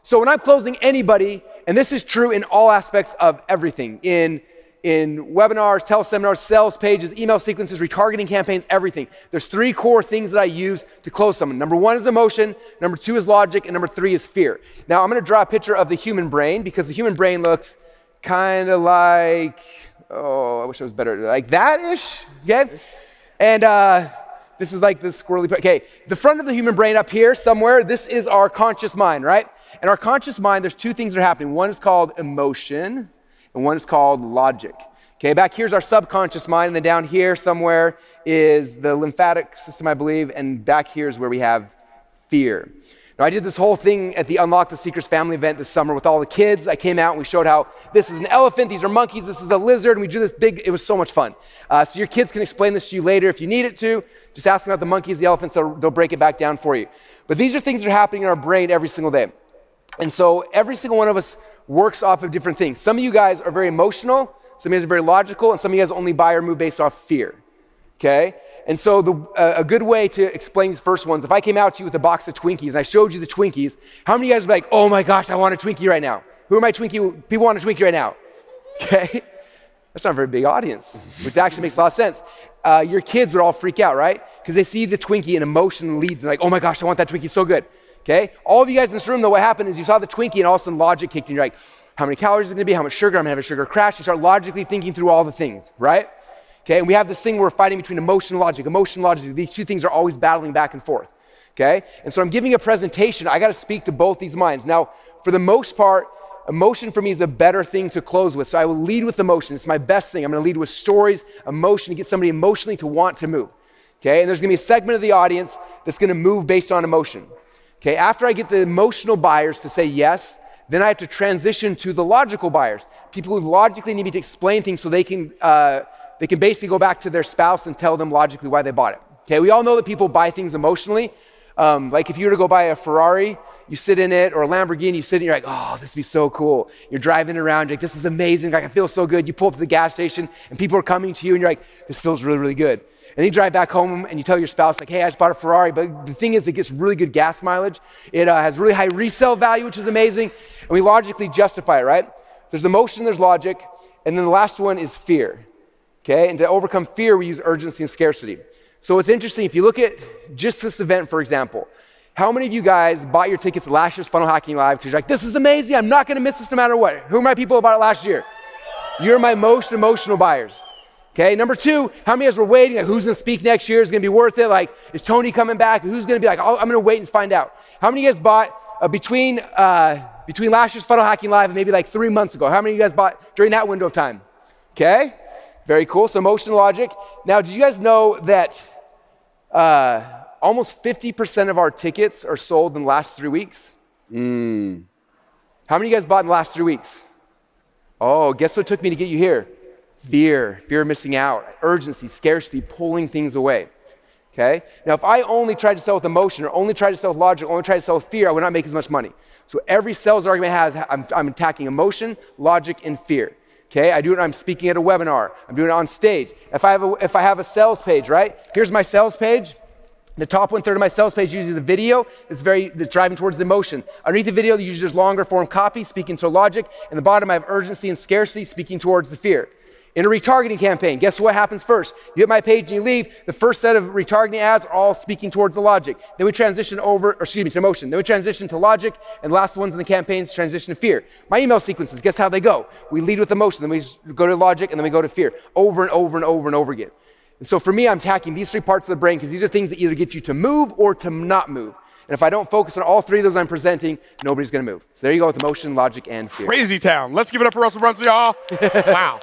So when I'm closing anybody, and this is true in all aspects of everything, in webinars, teleseminars, sales pages, email sequences, retargeting campaigns, everything. There's 3 core things that I use to close someone. Number 1 is emotion, number 2 is logic, and number 3 is fear. Now I'm gonna draw a picture of the human brain because the human brain looks kind of like, I wish it was better, like that-ish, okay? And this is like the squirrely part. Okay, the front of the human brain up here somewhere, this is our conscious mind, right? And our conscious mind, there's 2 things that are happening. One is called emotion, and one is called logic. Okay, back here's our subconscious mind, and then down here somewhere is the lymphatic system, I believe, and back here is where we have fear. Now, I did this whole thing at the Unlock the Secrets family event this summer with all the kids. I came out and we showed how this is an elephant, these are monkeys, this is a lizard, and we drew this big, it was so much fun. So your kids can explain this to you later if you need it to. Just ask them about the monkeys, the elephants, they'll break it back down for you. But these are things that are happening in our brain every single day. And so every single one of us works off of different things. Some of you guys are very emotional, some of you guys are very logical, and some of you guys only buy or move based off fear, okay? And so a good way to explain these first ones, if I came out to you with a box of Twinkies and I showed you the Twinkies, how many of you guys would be like, oh my gosh, I want a Twinkie right now? Who are my Twinkie, people want a Twinkie right now? Okay? That's not a very big audience, which actually makes a lot of sense. Your kids would all freak out, right? Because they see the Twinkie and emotion leads and like, oh my gosh, I want that Twinkie so good. Okay? All of you guys in this room, though, what happened is you saw the Twinkie and all of a sudden logic kicked in. You're like, how many calories is it gonna be? How much sugar? I'm gonna have a sugar crash. You start logically thinking through all the things, right? Okay, and we have this thing where we're fighting between emotion and logic. Emotion and logic, these 2 things are always battling back and forth, okay? And so I'm giving a presentation, I gotta speak to both these minds. Now, for the most part, emotion for me is a better thing to close with, so I will lead with emotion. It's my best thing. I'm gonna lead with stories, emotion, to get somebody emotionally to want to move, okay? And there's gonna be a segment of the audience that's gonna move based on emotion. Okay, after I get the emotional buyers to say yes, then I have to transition to the logical buyers. People who logically need me to explain things so they can basically go back to their spouse and tell them logically why they bought it. Okay, we all know that people buy things emotionally. Like if you were to go buy a Ferrari, you sit in it, or a Lamborghini, you sit in it, you're like, oh, this would be so cool. You're driving around, you're like, this is amazing, like I feel so good. You pull up to the gas station and people are coming to you and you're like, this feels really, really good. And you drive back home and you tell your spouse, like, hey, I just bought a Ferrari. But the thing is, it gets really good gas mileage. It has really high resale value, which is amazing. And we logically justify it, right? There's emotion, there's logic. And then the last one is fear. Okay? And to overcome fear, we use urgency and scarcity. So it's interesting, if you look at just this event, for example, how many of you guys bought your tickets at last year's Funnel Hacking Live because you're like, this is amazing, I'm not gonna miss this no matter what. Who are my people who bought it last year? You're my most emotional buyers. Okay, number 2, how many of us were waiting, like who's gonna speak next year, is gonna be worth it, like is Tony coming back, who's gonna be like, I'm gonna wait and find out. How many of you guys bought between last year's Funnel Hacking Live and maybe like 3 months ago? How many of you guys bought during that window of time? Okay, very cool, so emotion, logic. Now, did you guys know that almost 50% of our tickets are sold in the last 3 weeks? How many of you guys bought in the last 3 weeks? Oh, guess what took me to get you here? Fear of missing out, urgency, scarcity, pulling things away, okay? Now, if I only tried to sell with emotion, or only tried to sell with logic, or only tried to sell with fear, I would not make as much money. So every sales argument I have, I'm attacking emotion, logic, and fear, okay? I do it when I'm speaking at a webinar. I'm doing it on stage. If I have a sales page, right? Here's my sales page. The top 1/3 of my sales page uses a video that's driving towards the emotion. Underneath the video, usually there's longer form copy, speaking to logic. And the bottom, I have urgency and scarcity, speaking towards the fear. In a retargeting campaign, guess what happens first? You hit my page and you leave. The first set of retargeting ads are all speaking towards the logic. Then we transition to emotion. Then we transition to logic, and the last ones in the campaigns transition to fear. My email sequences, guess how they go? We lead with emotion, then we go to logic, and then we go to fear, over and over and over and over again. And so for me, I'm attacking these 3 parts of the brain because these are things that either get you to move or to not move. And if I don't focus on all 3 of those I'm presenting, nobody's gonna move. So there you go with emotion, logic, and fear. Crazy town. Let's give it up for Russell Brunson, y'all. Wow.